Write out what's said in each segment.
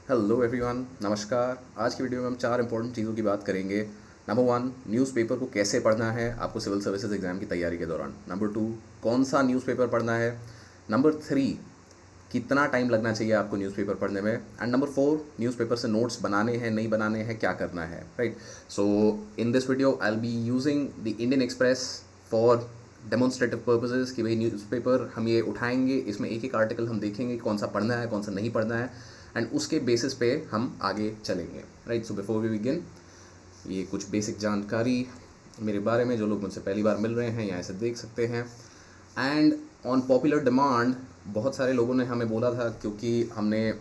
Hello everyone, नमस्कार। आज की वीडियो में हम 4 इंपॉर्टेंट चीज़ों की बात करेंगे। नंबर 1, न्यूज़पेपर को कैसे पढ़ना है आपको सिविल सर्विसेज एग्ज़ाम की तैयारी के दौरान। नंबर 2, कौन सा न्यूज़पेपर पढ़ना है। नंबर 3, कितना टाइम लगना चाहिए आपको न्यूज़पेपर पढ़ने में। एंड नंबर 4, न्यूज़पेपर से नोट्स बनाने हैं नहीं बनाने हैं, क्या करना है, right. So in this video I will be using the Indian express for demonstrative purposes कि भाई न्यूज़पेपर हम ये उठाएंगे, इसमें एक एक आर्टिकल हम देखेंगे कौन सा पढ़ना है कौन सा नहीं पढ़ना है, एंड उसके बेसिस पे हम आगे चलेंगे, right. So before we begin, ये कुछ बेसिक जानकारी मेरे बारे में, जो लोग मुझसे पहली बार मिल रहे हैं यहाँ से देख सकते हैं। एंड ऑन पॉपुलर डिमांड बहुत सारे लोगों ने हमें बोला था, क्योंकि हमने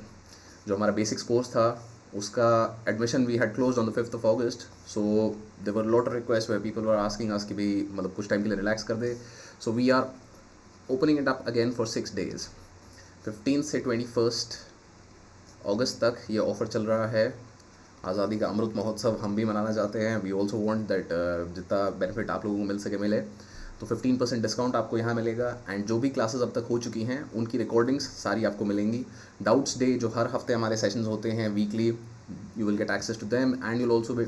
जो हमारा बेसिक्स कोर्स था उसका admission we had closed on the 5th of August, so there were lot of request where people were asking us कि भाई मतलब कुछ टाइम के लिए रिलैक्स कर दे। So we are opening it up again for 6 days। 15 से 21 अगस्त तक ये ऑफ़र चल रहा है। आज़ादी का अमृत महोत्सव हम भी मनाना चाहते हैं। वी ऑल्सो वांट दैट जितना बेनिफिट आप लोगों को मिल सके मिले। तो 15% डिस्काउंट आपको यहाँ मिलेगा। एंड जो भी क्लासेस अब तक हो चुकी हैं उनकी रिकॉर्डिंग्स सारी आपको मिलेंगी। डाउट्स डे जो हर हफ्ते हमारे सेशंस होते हैं weekly, you will get access to them and you will also be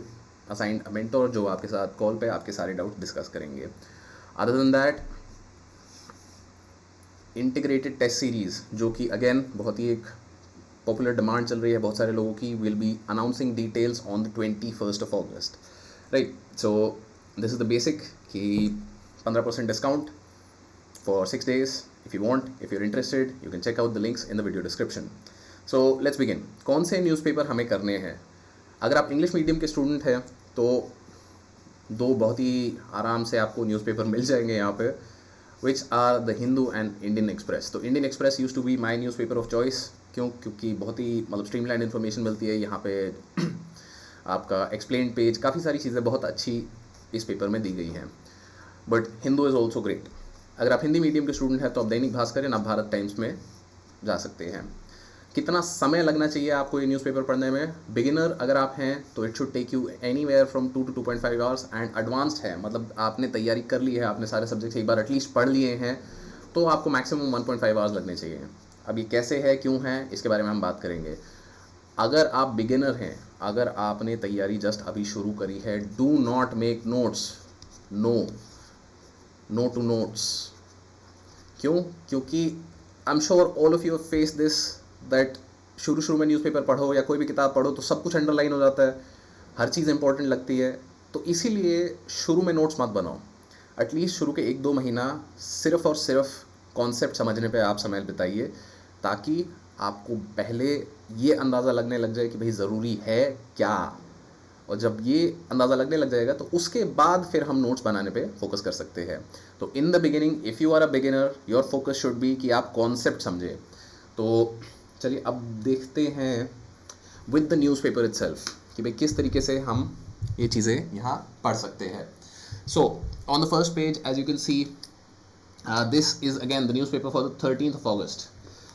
assigned a mentor जो आपके साथ कॉल पे आपके सारे डाउट्स डिस्कस करेंगे। Other than that, integrated test series जो कि अगेन बहुत ही एक पॉपुलर डिमांड चल रही है बहुत सारे लोगों की, will be announcing details on the 21st of August, right. So this is the basic कि 15% discount for 6 days। If you want, if you are interested, you can check out the links in the video description. So let's begin. कौन से newspaper हमें करने हैं? अगर आप English medium के student हैं तो दो बहुत ही आराम से आपको न्यूज़पेपर मिल जाएंगे यहाँ पे, which are the Hindu and Indian Express. तो Indian Express used to be my newspaper of choice. क्यों? क्योंकि बहुत ही मतलब स्ट्रीमलाइन इन्फॉर्मेशन मिलती है यहाँ पे। आपका एक्सप्लेन पेज, काफ़ी सारी चीज़ें बहुत अच्छी इस पेपर में दी गई हैं। But Hindu is also great. अगर आप हिंदी मीडियम के स्टूडेंट हैं तो आप दैनिक भास्कर या नवभारत टाइम्स में जा सकते हैं। कितना समय लगना चाहिए आपको ये न्यूज़पेपर पढ़ने में? बिगिनर अगर आप हैं तो it should take you anywhere from 2 to 2.5 hours। And advanced है मतलब आपने तैयारी कर ली है, आपने सारे सब्जेक्ट्स एक बार एटलीस्ट पढ़ लिए हैं, तो आपको मैक्सिमम 1.5 hours लगने चाहिए। अब ये कैसे है, क्यों है, इसके बारे में हम बात करेंगे। अगर आप बिगिनर हैं, अगर आपने तैयारी जस्ट अभी शुरू करी है, do not make notes. No to notes. क्यों? क्योंकि I am sure all of you face this, that शुरू में न्यूज़पेपर पढ़ो या कोई भी किताब पढ़ो तो सब कुछ अंडरलाइन हो जाता है, हर चीज़ इंपॉर्टेंट लगती है। तो इसीलिए शुरू में नोट्स मत बनाओ। एटलीस्ट शुरू के 1-2 महीना सिर्फ़ और सिर्फ कॉन्सेप्ट समझने पे आप समय बिताइए, ताकि आपको पहले ये अंदाज़ा लगने लग जाए कि भाई ज़रूरी है क्या। और जब ये अंदाज़ा लगने लग जाएगा तो उसके बाद फिर हम नोट्स बनाने पे फोकस कर सकते हैं। तो in the beginning, if you are a beginner, your focus should be कि आप कॉन्सेप्ट समझे। तो चलिए अब देखते हैं विद द न्यूज़पेपर इटसेल्फ कि भाई किस तरीके से हम ये चीज़ें यहाँ पढ़ सकते हैं। So on the first page as you can see, this is again the newspaper for the 13th of August।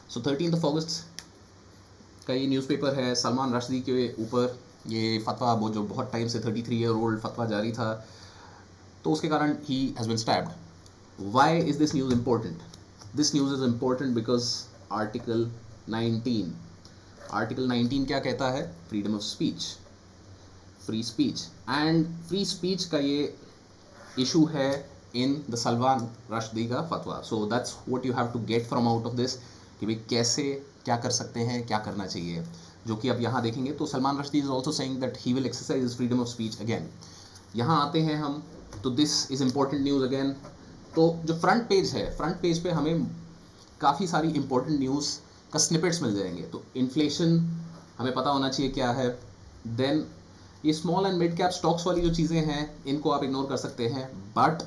So 13th of August का ये न्यूज़पेपर है। सलमान रश्दी के ऊपर ये फतवा, वो जो बहुत टाइम से 33-year-old फतवा जारी था, तो उसके कारण ही has been stabbed. Why is this news important? This news is important because article 19 क्या कहता है? Freedom of speech, free speech. And free speech का ये इशू है इन द सलमान रश्दी का फतवा। So that's what you have to get from out of this कि भाई कैसे क्या कर सकते हैं, क्या करना चाहिए, जो कि अब यहाँ देखेंगे। तो Salman Rushdie is also saying that he will exercise freedom of speech again. यहाँ आते हैं हम, तो this is important news again. तो जो फ्रंट पेज है, फ्रंट पेज पे हमें काफ़ी सारी इंपॉर्टेंट न्यूज़ का स्निपेट्स मिल जाएंगे। तो इन्फ्लेशन हमें पता होना चाहिए क्या है। देन ये small and mid cap stocks वाली जो चीज़ें हैं इनको आप इग्नोर कर सकते हैं, बट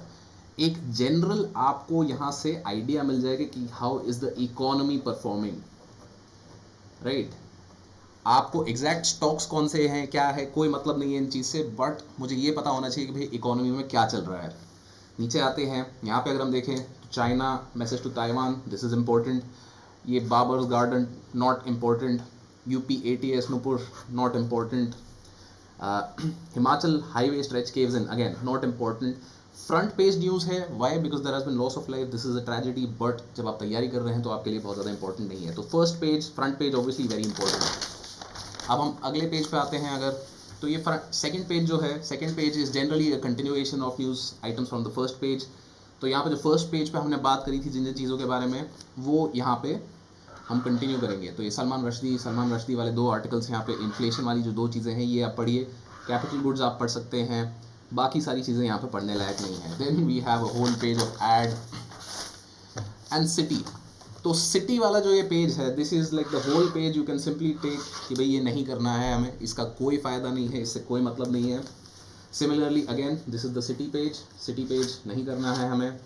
एक जनरल आपको यहाँ से आइडिया मिल जाएगा कि how is the economy performing, right. आपको एग्जैक्ट स्टॉक्स कौन से हैं, क्या है, कोई मतलब नहीं है इन चीज़ से, बट मुझे ये पता होना चाहिए कि भाई इकोनॉमी में क्या चल रहा है। नीचे आते हैं, यहाँ पे अगर हम देखें तो China message to Taiwan, this is important. ये Babur's garden, not important. UP ATS Nupur, not important. Himachal highway stretch caves in, again not important. Front page news है, why? Because there has been loss of life, this is a tragedy, but जब आप तैयारी कर रहे हैं तो आपके लिए बहुत ज़्यादा इंपॉर्टेंट नहीं है। तो first page, front page obviously very important. अब हम अगले पेज पे आते हैं अगर, तो ये सेकंड पेज जो है, second page is generally a continuation of news items from the first page. तो यहाँ पे जो फर्स्ट पेज पे हमने बात करी थी जिन जिन चीज़ों के बारे में, वो यहाँ पे हम कंटिन्यू करेंगे। तो ये सलमान रश्दी वाले 2 आर्टिकल्स यहाँ पे, इन्फ्लेशन वाली जो 2 चीज़ें हैं ये आप पढ़िए, कैपिटल गुड्स आप पढ़ सकते हैं, बाकी सारी चीज़ें यहाँ पे पढ़ने लायक नहीं है। Then we have a whole page of ad and city. तो सिटी वाला जो ये पेज है, this is like the whole page, you can simply take कि भाई ये नहीं करना है हमें, इसका कोई फ़ायदा नहीं है, इससे कोई मतलब नहीं है। Similarly again this is the city page नहीं करना है हमें।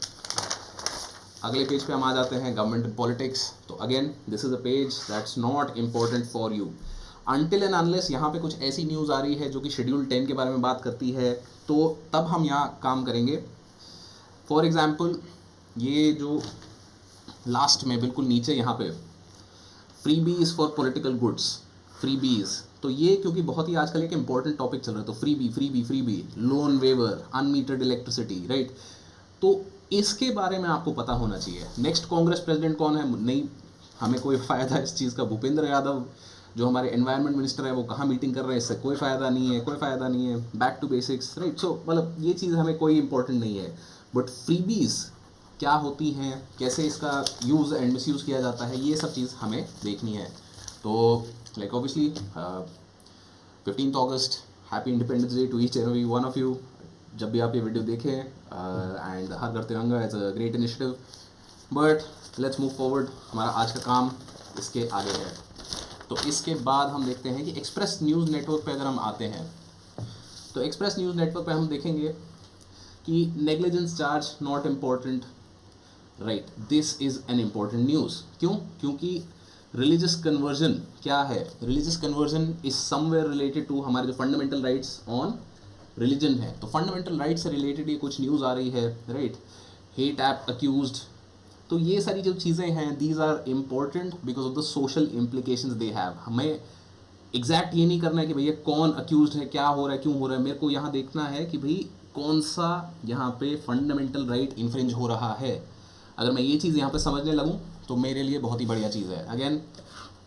अगले पेज पे हम आ जाते हैं गवर्नमेंट पॉलिटिक्स। तो again this is a page that's not important for you until and unless यहाँ पे कुछ ऐसी न्यूज़ आ रही है जो कि शेड्यूल 10 के बारे में बात करती है, तो तब हम यहाँ काम करेंगे। फॉर एग्ज़ाम्पल ये जो लास्ट में बिल्कुल नीचे यहाँ पे freebies for political goods, freebies, तो ये क्योंकि बहुत ही आजकल एक इम्पॉर्टेंट टॉपिक चल रहा है, तो freebie, loan waiver, unmetered electricity, right. तो इसके बारे में आपको पता होना चाहिए। नेक्स्ट कांग्रेस प्रेसिडेंट कौन है, नहीं हमें कोई फ़ायदा इस चीज़ का। भूपेंद्र यादव जो हमारे एनवायरनमेंट मिनिस्टर है वो कहाँ मीटिंग कर रहे हैं, इससे कोई फ़ायदा नहीं है, बैक टू बेसिक्स, राइट। सो मतलब ये चीज़ हमें कोई इंपॉर्टेंट नहीं है, बट फ्रीबीज क्या होती हैं, कैसे इसका यूज़ एंड मिसयूज़ किया जाता है, ये सब चीज़ हमें देखनी है। तो like obviously 15th August, happy independence day to each and every one of you. जब भी आप ये वीडियो देखें, एंड हर घर तिरंगा is a great initiative, but let's move forward. हमारा आज का काम इसके आगे है। तो इसके बाद हम देखते हैं कि एक्सप्रेस न्यूज़ नेटवर्क पे अगर हम आते हैं, तो एक्सप्रेस न्यूज़ नेटवर्क पे हम देखेंगे कि negligence charge not important, right, this is an important news. क्यों? क्योंकि रिलीजियस कन्वर्जन क्या है, religious conversion is somewhere related to हमारे जो फंडामेंटल राइट्स ऑन रिलीजन है। तो फंडामेंटल राइट्स से रिलेटेड ये कुछ न्यूज़ आ रही है, राइट। हेट ऐप अक्यूज्ड, तो ये सारी जो चीज़ें हैं these are important because of the social implications they have. हमें एग्जैक्ट ये नहीं करना है कि भैया कौन अक्यूज्ड है, क्या हो रहा है, क्यों हो रहा है, मेरे को यहाँ देखना है कि भाई कौन सा यहाँ पे फंडामेंटल राइट इन्फ्रिंज हो रहा है। अगर मैं ये चीज़ यहाँ पे समझने लगूँ तो मेरे लिए बहुत ही बढ़िया चीज़ है। अगेन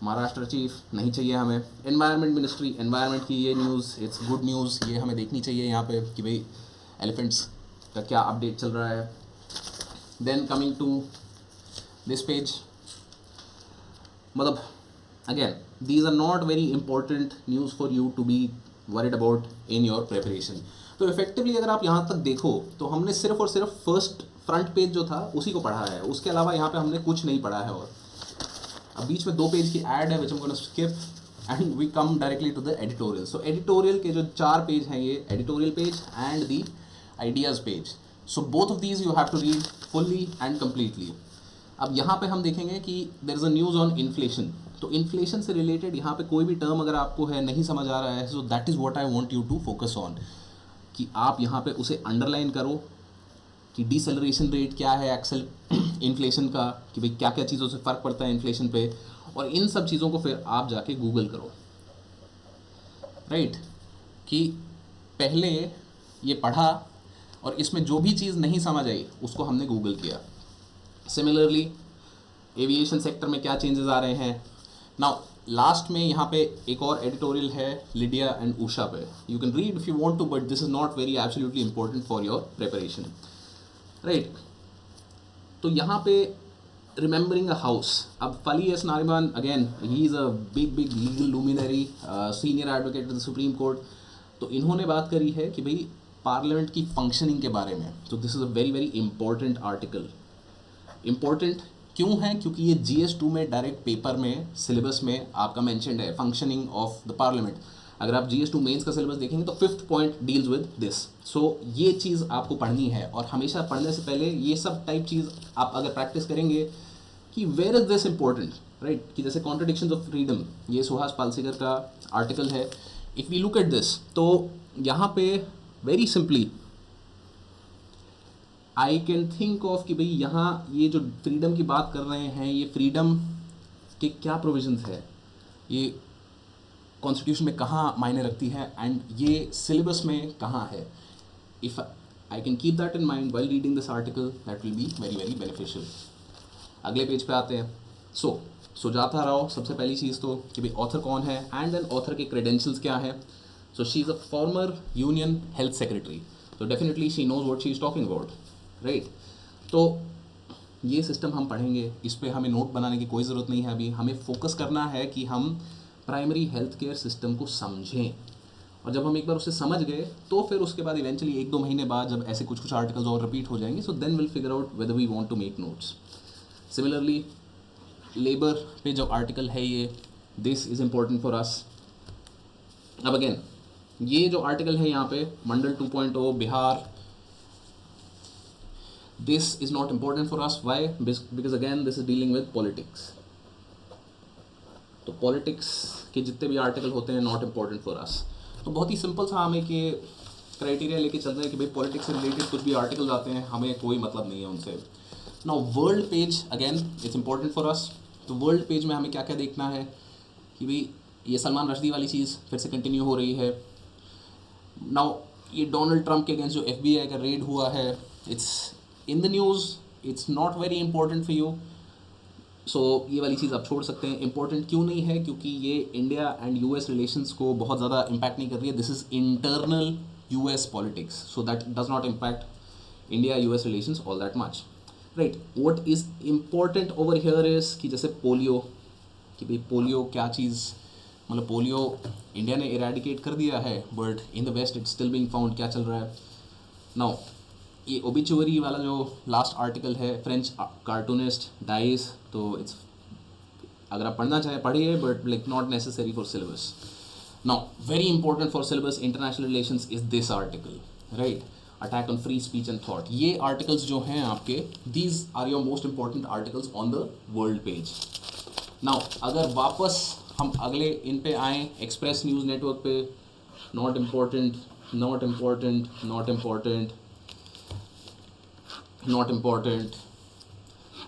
महाराष्ट्र चीफ नहीं चाहिए हमें, एनवायरनमेंट मिनिस्ट्री, एनवायरनमेंट की ये न्यूज़ इट्स गुड न्यूज़, ये हमें देखनी चाहिए यहाँ पे कि भाई एलिफेंट्स का क्या अपडेट चल रहा है। Then coming to this page, मतलब again these are not very important news for you to be worried about in your preparation। तो इफेक्टिवली अगर आप यहाँ तक देखो तो हमने सिर्फ और सिर्फ फर्स्ट फ्रंट पेज जो था उसी को पढ़ा है, उसके अलावा यहाँ पे हमने कुछ नहीं पढ़ा है। और अब बीच में 2 पेज की ऐड है which I am gonna skip and we come directly to the editorial. So editorial के जो 4 पेज हैं, ये editorial page and the ideas page. So both of these you have to read fully and completely. अब यहाँ पे हम देखेंगे कि there is a news on inflation. तो इन्फ्लेशन से रिलेटेड यहाँ पे कोई भी टर्म अगर आपको है नहीं समझ आ रहा है, so that is what I want you to focus on, कि आप यहाँ पे उसे अंडरलाइन करो कि डिसेलरेशन रेट क्या है एक्सेल इन्फ्लेशन का, कि भाई क्या क्या चीज़ों से फ़र्क पड़ता है इन्फ्लेशन पे, और इन सब चीज़ों को फिर आप जाके गूगल करो, राइट। कि पहले ये पढ़ा और इसमें जो भी चीज़ नहीं समझ आई उसको हमने गूगल किया। सिमिलरली एविएशन सेक्टर में क्या चेंजेस आ रहे हैं। नाउ लास्ट में यहाँ पे एक और एडिटोरियल है लिडिया एंड उषा पे, you can read if you want to, but this is not very absolutely important for your preparation, right. तो यहाँ पे रिमेंबरिंग अ हाउस, अब Fali S Nariman again he is a big legal luminary, senior advocate in the supreme court. तो इन्होंने बात करी है कि भाई पार्लियामेंट की फंक्शनिंग के बारे में। तो this is a very important article. Important क्यों है? क्योंकि ये GS2 में डायरेक्ट पेपर में सिलेबस में आपका मेंशन्ड है, फंक्शनिंग ऑफ द पार्लियामेंट। अगर आप GS2 मेंस का सिलेबस देखेंगे तो 5th point deals with this. So ये चीज़ आपको पढ़नी है, और हमेशा पढ़ने से पहले ये सब टाइप चीज़ आप अगर प्रैक्टिस करेंगे कि where is this important, right. कि जैसे कॉन्ट्रडिक्शंस ऑफ फ्रीडम, ये सुहास पालसेकर का आर्टिकल है। If we look at this, तो यहाँ पे very simply I can think of कि भाई यहाँ ये जो फ्रीडम की बात कर रहे हैं, ये फ्रीडम के क्या प्रोविजंस है, ये कॉन्स्टिट्यूशन में कहाँ मायने रखती है, एंड ये सिलेबस में कहाँ है। If I can keep that in mind while reading this article, that will be very beneficial. अगले पेज पे आते हैं। सो सो जाता रहो सबसे पहली चीज़ तो कि भाई ऑथर कौन है एंड देन ऑथर के क्रेडेंशियल्स क्या है. So she is a former union health secretary, तो definitely she knows what she is talking about, right. तो ये सिस्टम हम पढ़ेंगे, इस पर हमें नोट बनाने की कोई ज़रूरत नहीं है. अभी हमें फोकस करना है कि हम प्राइमरी हेल्थ केयर सिस्टम को समझें, और जब हम एक बार उसे समझ गए तो फिर उसके बाद इवेंचुअली 1-2 महीने बाद जब ऐसे कुछ आर्टिकल्स और रिपीट हो जाएंगे, so then will figure out whether we want to make notes. Similarly labour पे जो आर्टिकल है ये, this is important for us. अब अगेन ये जो आर्टिकल है यहाँ पे Mandal 2.0 Bihar, this is not important for us. Why? Because again this is dealing with politics. तो पॉलिटिक्स के जितने भी आर्टिकल होते हैं नॉट इम्पोर्टेंट फॉर अस. तो बहुत ही सिंपल सा हमें कि क्राइटेरिया लेके चल रहे हैं कि भाई पॉलिटिक्स से रिलेटेड कुछ भी आर्टिकल्स आते हैं हमें कोई मतलब नहीं है उनसे. Now world page again it's important for अस. तो वर्ल्ड पेज में हमें क्या क्या देखना है कि भाई ये सलमान रश्दी वाली चीज़ फिर से कंटिन्यू हो रही है. नाउ ये डोनाल्ड ट्रंप के अगेंस्ट जो FBI का रेड हुआ है, it's in the news, it's not very important for you. So ये वाली चीज़ आप छोड़ सकते हैं. इंपॉर्टेंट क्यों नहीं है? क्योंकि ये इंडिया एंड US रिलेशंस को बहुत ज़्यादा इम्पैक्ट नहीं कर रही है. This is internal US politics, so that does not impact India US relations all that much, right. What is important over here is कि जैसे पोलियो, कि भाई पोलियो क्या चीज़, मतलब पोलियो इंडिया ने इरेडिकेट कर दिया है but in the west it's still being found. क्या चल रहा है नाउ? ये ओबिचुअरी वाला जो लास्ट आर्टिकल है, फ्रेंच कार्टूनिस्ट डाइस, तो इट्स अगर आप पढ़ना चाहें पढ़िए, but like not necessary for syllabus. Now very important for syllabus international relations is this article, right. Attack on free speech and thought. ये आर्टिकल्स जो हैं आपके, these are your most important articles on the world page. Now अगर वापस हम अगले इन पे आएँ, एक्सप्रेस न्यूज़ नेटवर्क पे, not important, not important, not important, not important,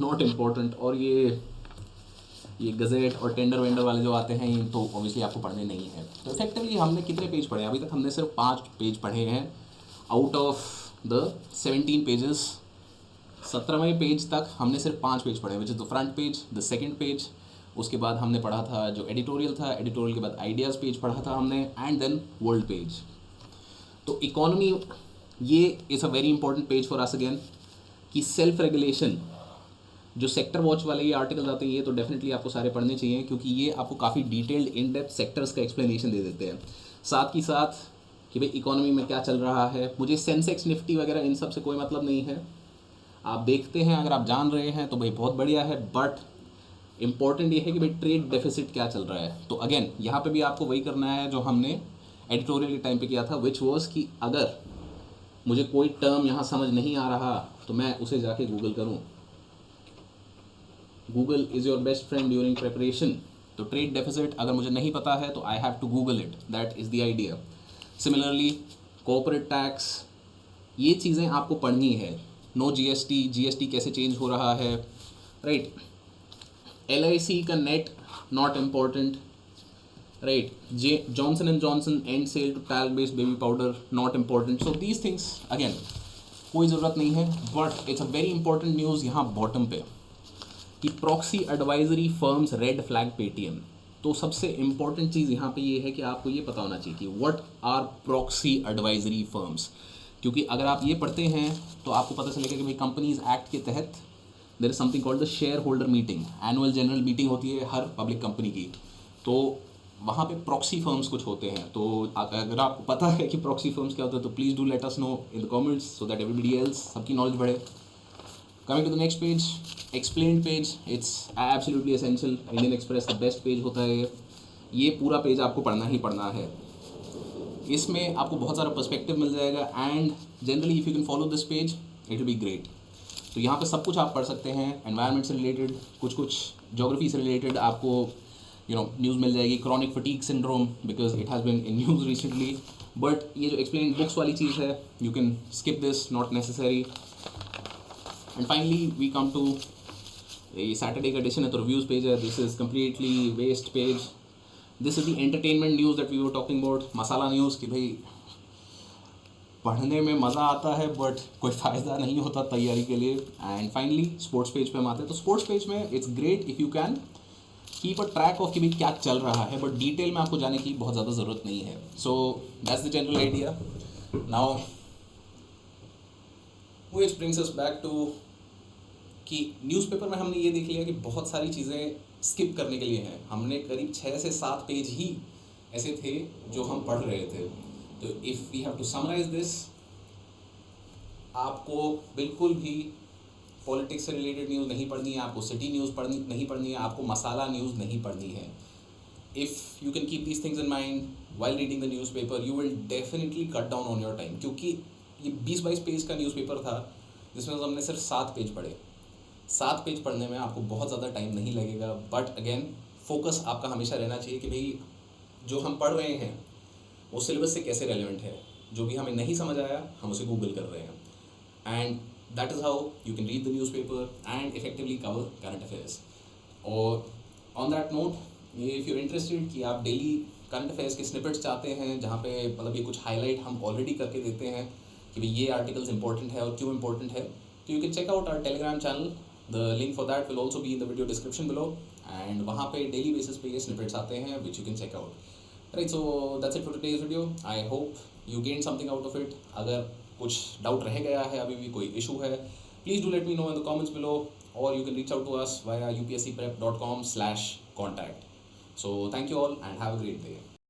not important, और ये गज़ेट और टेंडर वेंडर वाले जो आते हैं ये तो ऑब्वियसली आपको पढ़ने नहीं है. तो इफेक्टिवली हमने कितने पेज पढ़े हैं अभी तक? हमने सिर्फ 5 पेज पढ़े हैं आउट ऑफ द 17 पेजेस. 17वें पेज तक हमने सिर्फ 5 पेज पढ़े, which is the front page, the second page, उसके बाद हमने पढ़ा था जो एडिटोरियल था, एडिटोरियल के बाद आइडियाज़ पेज पढ़ा था हमने, एंड देन वर्ल्ड पेज. तो इकोनॉमी, ये is a very important page for us again, कि सेल्फ रेगुलेशन, जो सेक्टर वॉच वाले ये आर्टिकल आते हैं ये तो डेफिनेटली आपको सारे पढ़ने चाहिए, क्योंकि ये आपको काफ़ी डिटेल्ड इन डेप्थ सेक्टर्स का एक्सप्लेनेशन दे देते हैं. साथ ही साथ कि भाई इकोनॉमी में क्या चल रहा है. मुझे सेंसेक्स निफ्टी वगैरह इन सब से कोई मतलब नहीं है, आप देखते हैं, अगर आप जान रहे हैं तो भाई बहुत बढ़िया है, बट इम्पॉर्टेंट ये है कि भाई ट्रेड डेफिसिट क्या चल रहा है. तो अगेन यहाँ पे भी आपको वही करना है जो हमने एडिटोरियल के टाइम पे किया था, विच वॉज कि अगर मुझे कोई टर्म यहाँ समझ नहीं आ रहा तो मैं उसे जाके गूगल करूँ. Google is your best friend during preparation. तो ट्रेड डेफिसिट अगर मुझे नहीं पता है तो I have to Google it, that is the idea. Similarly corporate tax, ये चीज़ें आपको पढ़नी है. नो GST कैसे चेंज हो रहा है, राइट. LIC का net not important, right. Johnson and Johnson and sale to talc based baby powder, not important. So these things again कोई ज़रूरत नहीं है, but it's a very important news यहाँ बॉटम पे कि proxy advisory firms red flag Paytm. तो सबसे important चीज़ यहाँ पे ये है कि आपको ये पता होना चाहिए कि what are proxy advisory firms, क्योंकि अगर आप ये पढ़ते हैं तो आपको पता चलेगा कि भाई कंपनीज एक्ट के तहत there is something called the share holder meeting. Annual general meeting होती है हर पब्लिक कंपनी की, तो वहाँ पे प्रॉक्सी फर्म्स कुछ होते हैं. तो अगर आपको पता है कि प्रॉक्सी फर्म्स क्या होते हैं तो please do let us know in the comments so that everybody else, सबकी नॉलेज बढ़े. Coming to the next page, explained page, it's absolutely essential. Indian Express का बेस्ट पेज होता है ये पूरा पेज आपको पढ़ना ही पढ़ना है. इसमें आपको बहुत सारा पर्सपेक्टिव मिल जाएगा and generally if you can follow this page it will be great. तो यहाँ पे सब कुछ आप पढ़ सकते हैं, एनवायरनमेंट से रिलेटेड, कुछ ज्योग्राफी से रिलेटेड आपको न्यूज़ मिल जाएगी. Chronic fatigue syndrome because it has been in news recently, but ये जो एक्सप्लेन बुक्स वाली चीज़ है you can skip this, not necessary. And finally we come to ये सैटरडे का एडिशन है तो रिव्यूज़ पेज है. This is completely waste page. This is the entertainment news that we were talking about. Masala news कि भाई पढ़ने में मज़ा आता है बट कोई फ़ायदा नहीं होता तैयारी के लिए. एंड फाइनली स्पोर्ट्स पेज पे हम आते हैं. तो स्पोर्ट्स पेज में it's great if you can keep a track of कि भाई क्या चल रहा है, बट डिटेल में आपको जाने की बहुत ज़्यादा ज़रूरत नहीं है. So that's the general idea. Now which brings us back to कि न्यूज़पेपर में हमने ये देख लिया कि बहुत सारी चीज़ें स्किप करने के लिए हैं. हमने करीब 6 से 7 पेज ही ऐसे थे जो हम पढ़ रहे थे. तो if we have to summarise this, आपको बिल्कुल भी पॉलिटिक्स से रिलेटेड न्यूज़ नहीं पढ़नी है, आपको सिटी न्यूज़ नहीं पढ़नी है, आपको मसाला न्यूज़ नहीं पढ़नी है. If you can keep these things in mind while reading the newspaper, you will definitely cut down on your time. क्योंकि ये 20-22 पेज का न्यूज़पेपर था जिसमें हमने सिर्फ 7 पेज पढ़े. 7 पेज पढ़ने में आपको बहुत ज़्यादा टाइम नहीं लगेगा, बट अगेन फोकस आपका हमेशा रहना चाहिए कि भाई जो हम पढ़ रहे हैं वो सिलेबस से कैसे रेलिवेंट है. जो भी हमें नहीं समझ आया हम उसे गूगल कर रहे हैं. And that is how you can read the newspaper and effectively cover current affairs. और on that note, if you are interested कि आप डेली करंट अफेयर्स के स्निपेट्स चाहते हैं जहाँ पे मतलब ये कुछ हाईलाइट हम ऑलरेडी करके देते हैं कि भाई ये आर्टिकल्स इंपॉर्टेंट है और क्यों इंपॉर्टेंट है, तो you can check out our Telegram channel. The link for that will also be in the video description below. And वहाँ पे डेली बेसिस पे ये स्निपेट्स आते हैं which you can check out. Right, so that's it for today's video. I hope you gain something out of it. अगर कुछ doubt रह गया है, अभी भी कोई इशू है, please do let me know in the comments below, or you can reach out to us via upscprep.com/contact. So thank you all and have a great day.